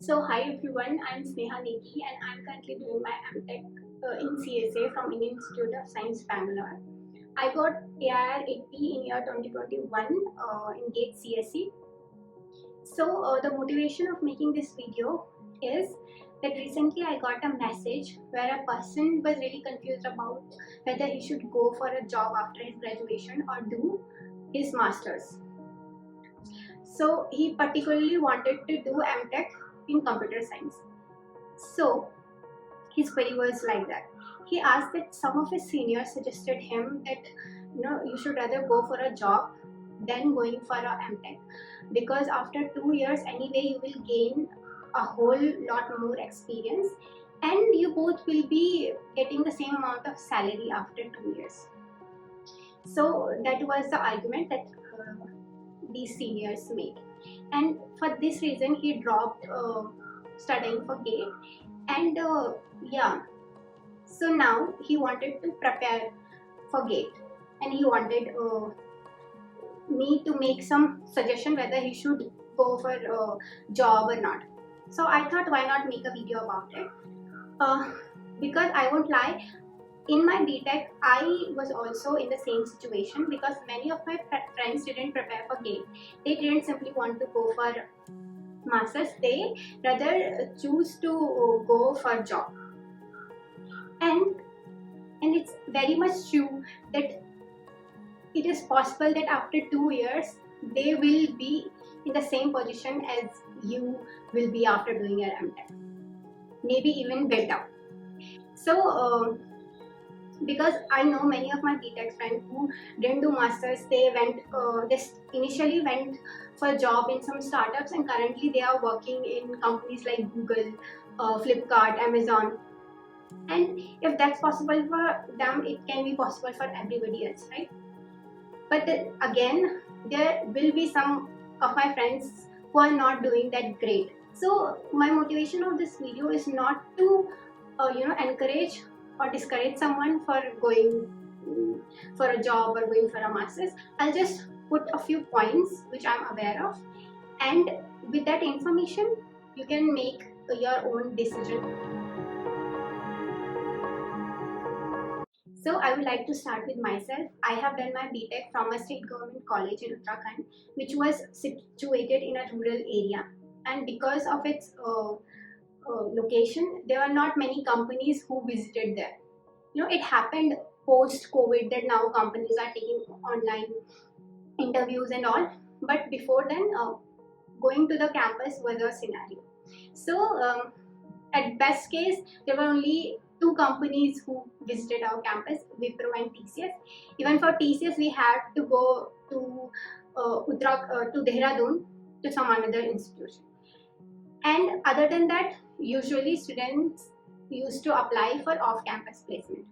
So hi everyone, I'm Sneha Negi and I'm currently doing my MTech in CSA from Indian Institute of Science, Bangalore. I got AIR 80 in year 2021 in GATE CSE. So the motivation of making this video is that recently I got a message where a person was really confused about whether he should go for a job after his graduation or do his masters. So he particularly wanted to do MTech in computer science. So his query was like that. He asked that some of his seniors suggested him that you should rather go for a job than going for a MTech, because after 2 years anyway you will gain a whole lot more experience and you both will be getting the same amount of salary after 2 years. So that was the argument that these seniors made, and for this reason he dropped studying for GATE. And yeah, so now he wanted to prepare for GATE and he wanted me to make some suggestion whether he should go for a job or not. So I thought, why not make a video about it? Because I won't lie, in my BTech I was also in the same situation, because many of my friends didn't prepare for GATE. They didn't simply want to go for masters, they rather choose to go for job. And it's very much true that it is possible that after 2 years they will be in the same position as you will be after doing your MTech, maybe even better. So because I know many of my BTech friends who didn't do masters, they initially went for a job in some startups and currently they are working in companies like Google, Flipkart, Amazon. And if that's possible for them, it can be possible for everybody else, right? But then again, there will be some of my friends who are not doing that great. So my motivation of this video is not to encourage or discourage someone for going for a job or going for a master's. I'll just put a few points which I'm aware of, and with that information you can make your own decision. So I would like to start with myself. I have done my BTech from a state government college in Uttarakhand, which was situated in a rural area. And because of its location, there were not many companies who visited there. It happened post-COVID that now companies are taking online interviews and all. But before then, going to the campus was a scenario. So at best case, there were only two companies who visited our campus, Wipro and TCS. Even for TCS, we had to go to to Dehradun, to some another institution. And other than that, usually students used to apply for off-campus placement.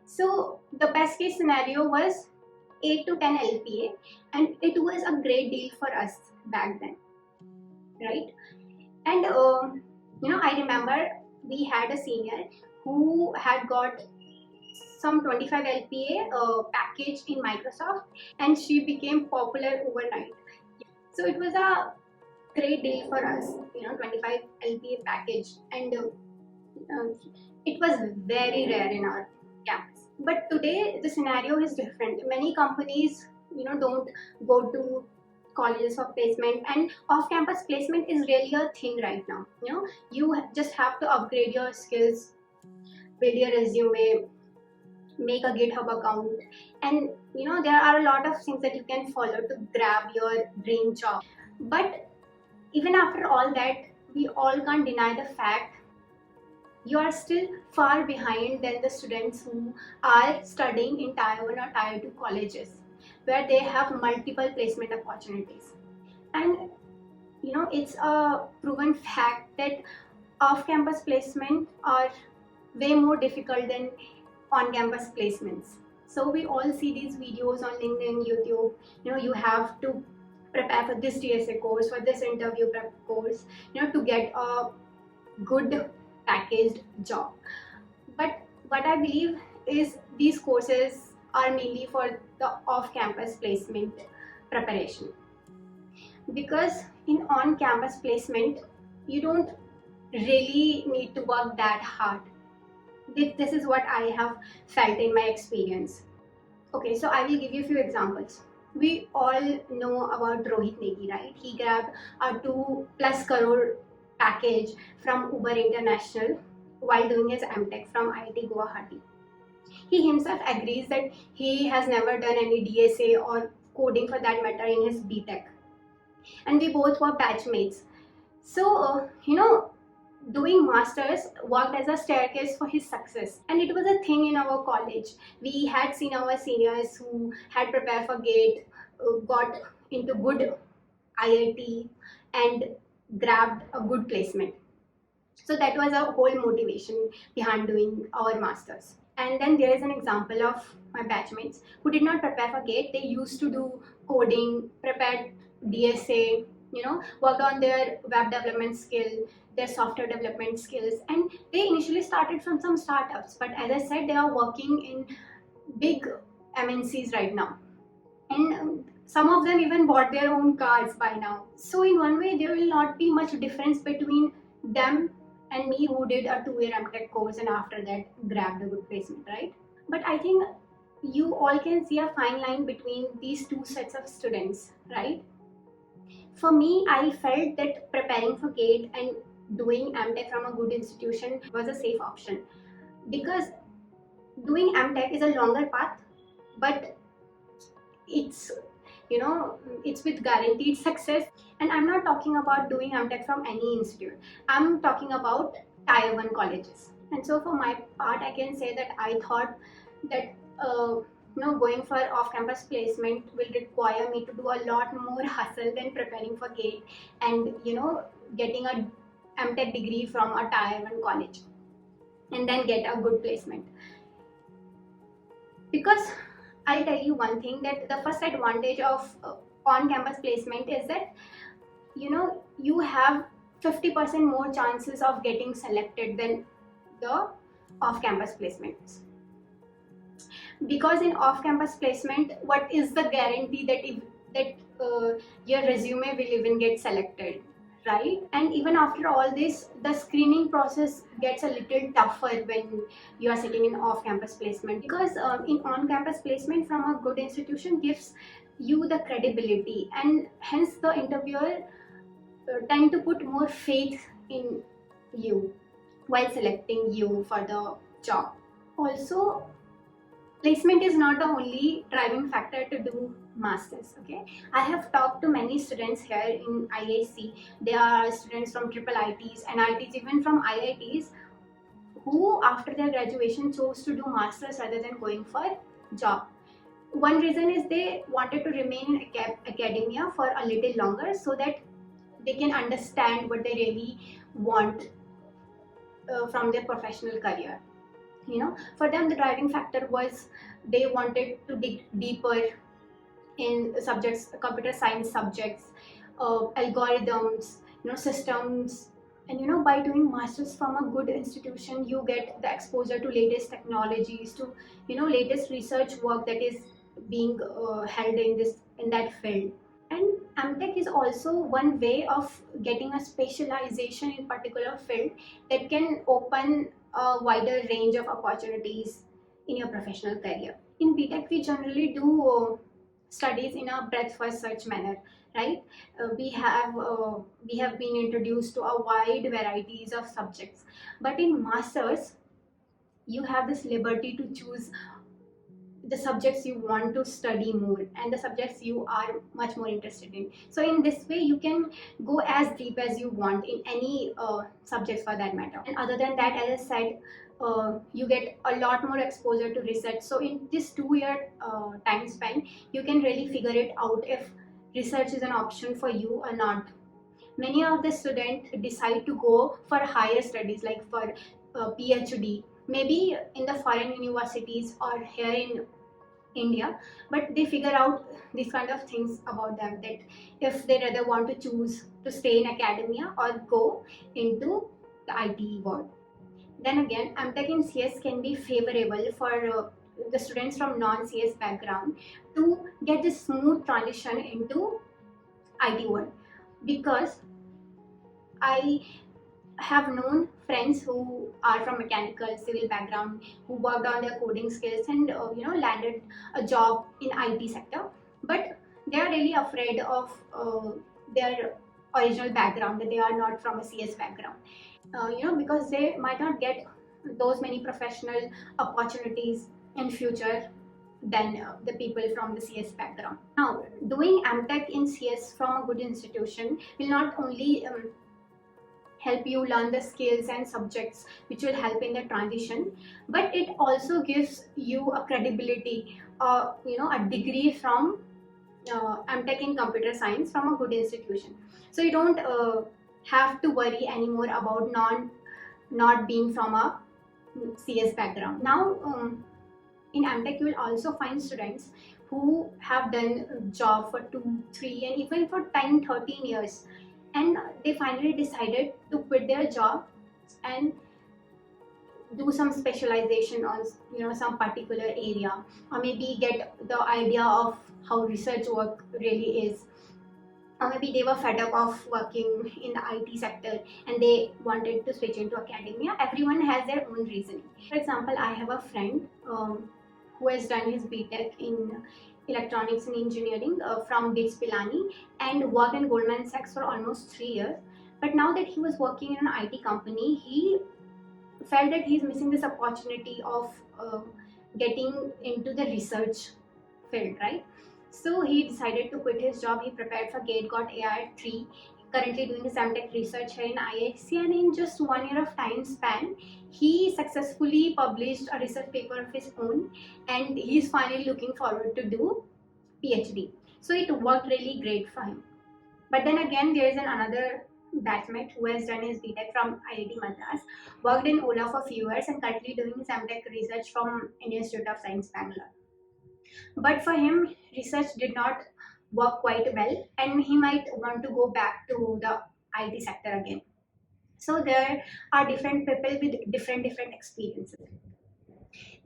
So the best case scenario was 8 to 10 LPA, and it was a great deal for us back then, right? And I remember we had a senior who had got some 25 LPA package in Microsoft, and she became popular overnight. So it was a great deal for us, 25 LPA package, and it was very rare in our campus. But today the scenario is different. Many companies, don't go to colleges for placement, and off-campus placement is really a thing right now. You just have to upgrade your skills, build your resume, make a GitHub account, and there are a lot of things that you can follow to grab your dream job. But even after all that, we all can't deny the fact you are still far behind than the students who are studying in Tier 1 or Tier 2 colleges, where they have multiple placement opportunities. And it's a proven fact that off-campus placement are way more difficult than on-campus placements. So we all see these videos on LinkedIn, YouTube. You have to prepare for this TSA course, for this interview prep course, to get a good packaged job. But what I believe is these courses are mainly for the off-campus placement preparation, because in on-campus placement you don't really need to work that hard. This is what I have felt in my experience. Okay, so I will give you a few examples. We all know about Rohit Negi, right? He grabbed a 2+ crore package from Uber International while doing his MTech from IIT Guwahati. He himself agrees that he has never done any DSA or coding for that matter in his BTech. And we both were batchmates. So, doing masters worked as a staircase for his success, and it was a thing in our college. We had seen our seniors who had prepared for GATE, got into good IIT, and grabbed a good placement. So that was our whole motivation behind doing our masters. And then there is an example of my batchmates who did not prepare for GATE. They used to do coding, prepared DSA, worked on their web development skill, their software development skills, and they initially started from some startups. But as I said, they are working in big MNCs right now, and some of them even bought their own cars by now. So in one way, there will not be much difference between them and me, who did a 2-year MTech course and after that grabbed a good placement, right? But I think you all can see a fine line between these two sets of students, right? For me, I felt that preparing for GATE and doing MTech from a good institution was a safe option, because doing MTech is a longer path, but it's it's with guaranteed success. And I'm not talking about doing MTech from any institute. I'm talking about tier 1 colleges. And so for my part, I can say that I thought that going for off-campus placement will require me to do a lot more hustle than preparing for GATE and getting a MTech degree from a tier 1 college and then get a good placement. Because I'll tell you one thing, that the first advantage of on-campus placement is that you have 50% more chances of getting selected than the off-campus placements. Because in off-campus placement, what is the guarantee that your resume will even get selected, right? And even after all this, the screening process gets a little tougher when you are sitting in off-campus placement, because in on-campus placement from a good institution gives you the credibility, and hence the interviewer tend to put more faith in you while selecting you for the job. Also, placement is not the only driving factor to do masters. Okay, I have talked to many students here in IISc. There are students from triple ITs, NITs, even from IITs, who after their graduation chose to do masters rather than going for job. One reason is they wanted to remain in academia for a little longer, so that they can understand what they really want from their professional career. For them, the driving factor was they wanted to dig deeper in subjects, computer science subjects, algorithms, systems. And by doing masters from a good institution, you get the exposure to latest technologies, to latest research work that is being held in that field. And MTech is also one way of getting a specialization in particular field that can open a wider range of opportunities in your professional career. In BTech, we generally do studies in a breadth first search manner, right? We have been introduced to a wide varieties of subjects, but in masters, you have this liberty to choose the subjects you want to study more and the subjects you are much more interested in. So in this way, you can go as deep as you want in any subjects for that matter. And other than that, as I said, you get a lot more exposure to research. So in this 2-year time span, you can really figure it out if research is an option for you or not. Many of the students decide to go for higher studies, like for PhD, maybe in the foreign universities or here in India, but they figure out these kind of things about them, that if they rather want to choose to stay in academia or go into the IT world. Then again, MTech in CS can be favorable for the students from non-CS background to get this smooth transition into IT world, because I have known friends who are from mechanical civil background who worked on their coding skills and landed a job in IT sector, but they are really afraid of their original background, that they are not from a CS background, because they might not get those many professional opportunities in future than the people from the CS background. Now, doing MTech in CS from a good institution will not only help you learn the skills and subjects which will help in the transition, but it also gives you a credibility, a degree from MTech in computer science from a good institution. So you don't have to worry anymore about not being from a CS background. Now, in MTech, you will also find students who have done a job for 2, 3, and even for 10, 13 years, and they finally decided to quit their job and do some specialization on some particular area, or maybe get the idea of how research work really is, or maybe they were fed up of working in the IT sector and they wanted to switch into academia. Everyone has their own reasoning. For example, I have a friend who has done his BTech in electronics and engineering from BITS Pilani and worked in Goldman Sachs for almost 3 years. But now that he was working in an IT company, he felt that he's missing this opportunity of getting into the research field, right? So he decided to quit his job. He prepared for GATE, got AI 3, currently doing his MTech research here in IISc, and in just 1 year of time span, he successfully published a research paper of his own, and he's finally looking forward to do PhD. So it worked really great for him. But then again, there is another batchmate who has done his BTech from IIT Madras, worked in Ola for a few years, and currently doing his MTech research from Indian Institute of Science, Bangalore. But for him, research did not work quite well, and he might want to go back to the IT sector again. So there are different people with different experiences.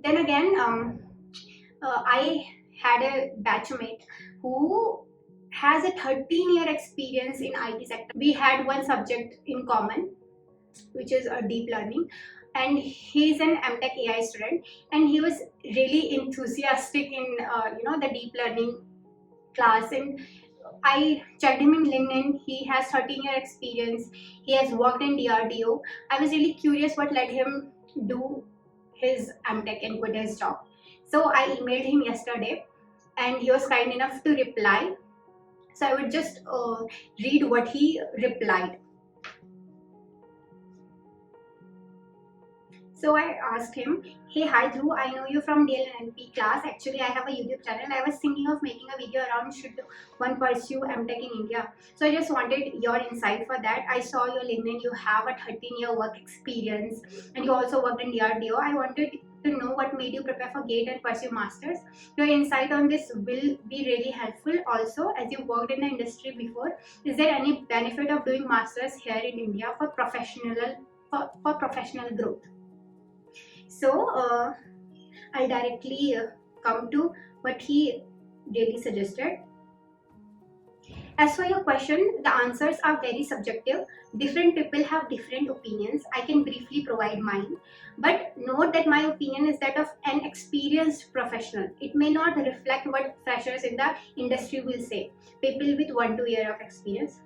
Then again, I had a batchmate who has a 13-year experience in IT sector. We had one subject in common, which is deep learning, and he's an MTech AI student, and he was really enthusiastic in the deep learning class. And I checked him in LinkedIn. He has 13-year experience. He has worked in DRDO. I was really curious what led him do his MTech and quit his job. So I emailed him yesterday, and he was kind enough to reply. So I would just read what he replied. So I asked him, "Hey, hi Dhruv, I know you from DLNP class. Actually, I have a YouTube channel. I was thinking of making a video around should one pursue MTech in India. So I just wanted your insight for that. I saw your LinkedIn, you have a 13-year work experience, and you also worked in DRDO. I wanted to know what made you prepare for GATE and pursue masters. Your insight on this will be really helpful. Also, as you worked in the industry before, is there any benefit of doing masters here in India for professional growth?" So I'll directly come to what he really suggested. As for your question, the answers are very subjective. Different people have different opinions. I can briefly provide mine. But note that my opinion is that of an experienced professional. It may not reflect what freshers in the industry will say. People with 1-2 years of experience.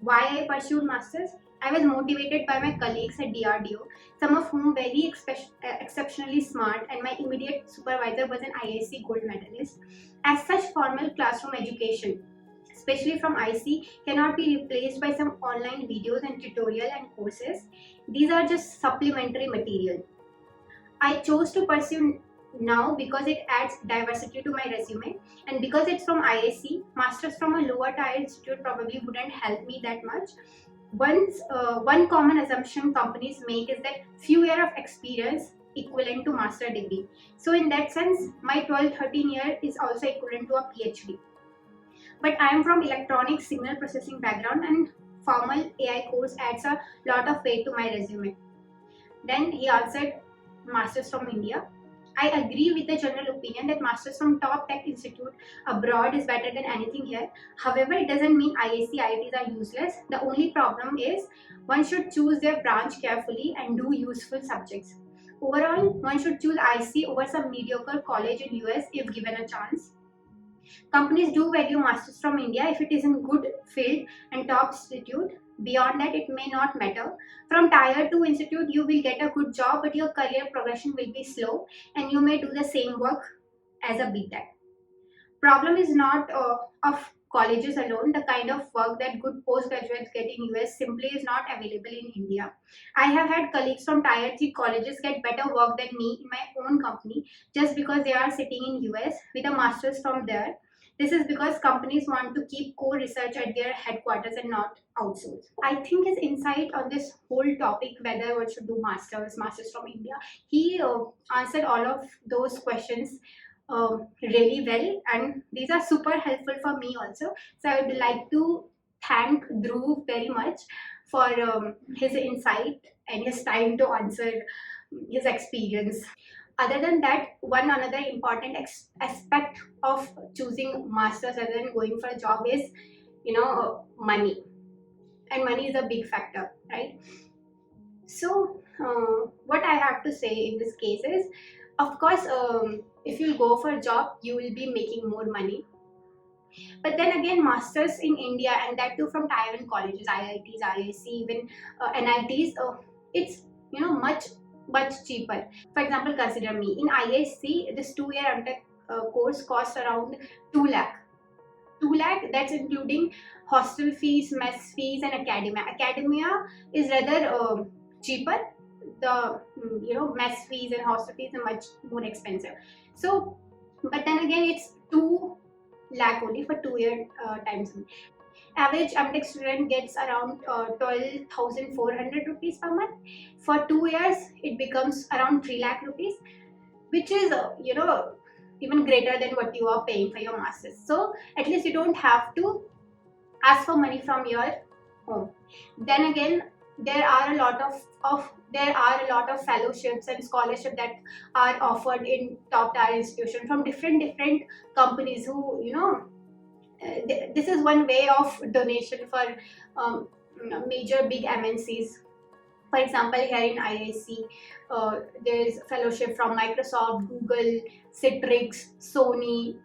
Why I pursued masters? I was motivated by my colleagues at DRDO, some of whom very exceptionally smart, and my immediate supervisor was an IISc gold medalist. As such, formal classroom education, especially from IC, cannot be replaced by some online videos and tutorial and courses. These are just supplementary material. I chose to pursue now because it adds diversity to my resume, and because it's from IISc. Masters from a lower tier institute probably wouldn't help me that much. One common assumption companies make is that few years of experience equivalent to master degree. So in that sense, my 12-13 year is also equivalent to a PhD. But I am from electronics signal processing background, and formal AI course adds a lot of weight to my resume. Then he answered, masters from India. I agree with the general opinion that masters from top tech institute abroad is better than anything here. However, it doesn't mean IISc, IITs are useless. The only problem is one should choose their branch carefully and do useful subjects. Overall, one should choose IC over some mediocre college in US if given a chance. Companies do value masters from India if it is in good field and top institute. Beyond that, it may not matter. From tier 2 institute, you will get a good job, but your career progression will be slow and you may do the same work as a BTech. Problem is not of colleges alone. The kind of work that good postgraduates get in US simply is not available in India. I have had colleagues from tier 3 colleges get better work than me in my own company just because they are sitting in US with a master's from there. This is because companies want to keep core research at their headquarters and not outsource. I think his insight on this whole topic, whether one should do masters from India, he answered all of those questions really well, and these are super helpful for me also. So I would like to thank Dhruv very much for his insight and his time to answer his experience. Other than that, one another important aspect of choosing masters rather than going for a job is, money, and money is a big factor, right? So what I have to say in this case is, of course, if you go for a job, you will be making more money. But then again, masters in India, and that too from tier 1 colleges, IITs, IISc, even NITs, it's much cheaper. For example, consider me in IISc. This 2-year MTech course costs around 2 lakh. 2 lakh, that's including hostel fees, mess fees, and academia. Academia is rather cheaper. The mess fees and hostel fees are much more expensive. So, but then again, it's 2 lakh only for 2-year times. Average MTech student gets around 12,400 rupees per month. For 2 years, it becomes around 3 lakh rupees, which is even greater than what you are paying for your masters. So at least you don't have to ask for money from your home. Then again, there are a lot of fellowships and scholarships that are offered in top tier institutions from different companies who this is one way of donation for major big MNCs. For example, here in IISc, there is fellowship from Microsoft, Google, Citrix, Sony,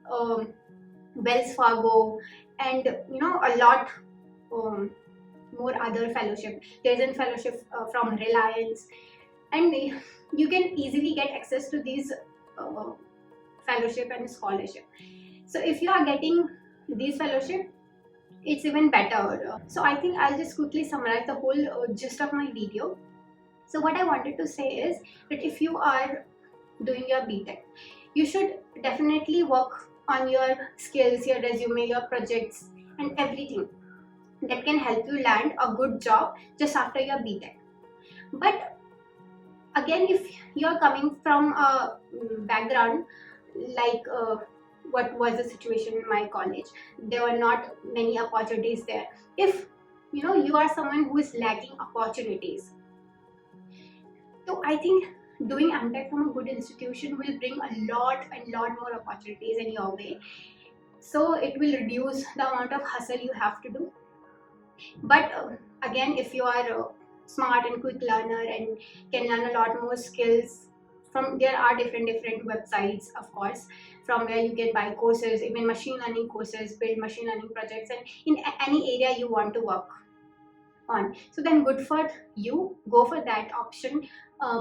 Wells Fargo, and a lot more other fellowship. There is a fellowship from Reliance, and you can easily get access to these fellowship and scholarship. So if you are getting these fellowship, it's even better. So I think I'll just quickly summarize the whole gist of my video. So what I wanted to say is that if you are doing your BTech, you should definitely work on your skills, your resume, your projects, and everything that can help you land a good job just after your BTech. But again, if you're coming from a background like what was the situation in my college, there were not many opportunities there. If you are someone who is lacking opportunities, so I think doing MTech from a good institution will bring a lot more opportunities in your way. So it will reduce the amount of hustle you have to do. But again, if you are a smart and quick learner and can learn a lot more skills, there are different websites, of course, from where you can buy courses, even machine learning courses, build machine learning projects, and in any area you want to work on. So then good for you, go for that option,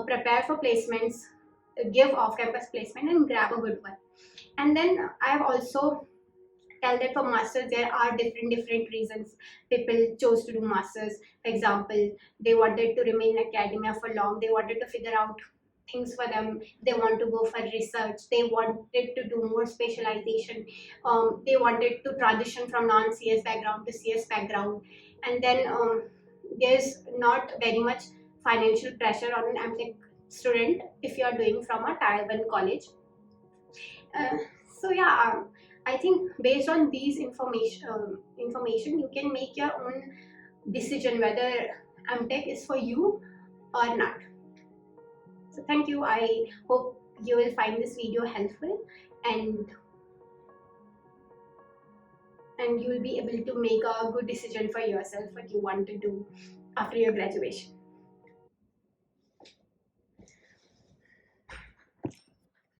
prepare for placements, give off-campus placement, and grab a good one. And then I have also tell that for masters there are different reasons people chose to do masters. For example, they wanted to remain in academia for long, they wanted to figure out things for them, they want to go for research, they wanted to do more specialization, they wanted to transition from non-CS background to CS background. And then there's not very much financial pressure on an MTech student if you are doing from a tier 1 college. So yeah, I think based on these information, you can make your own decision whether MTech is for you or not. So thank you. I hope you will find this video helpful, and you will be able to make a good decision for yourself what you want to do after your graduation.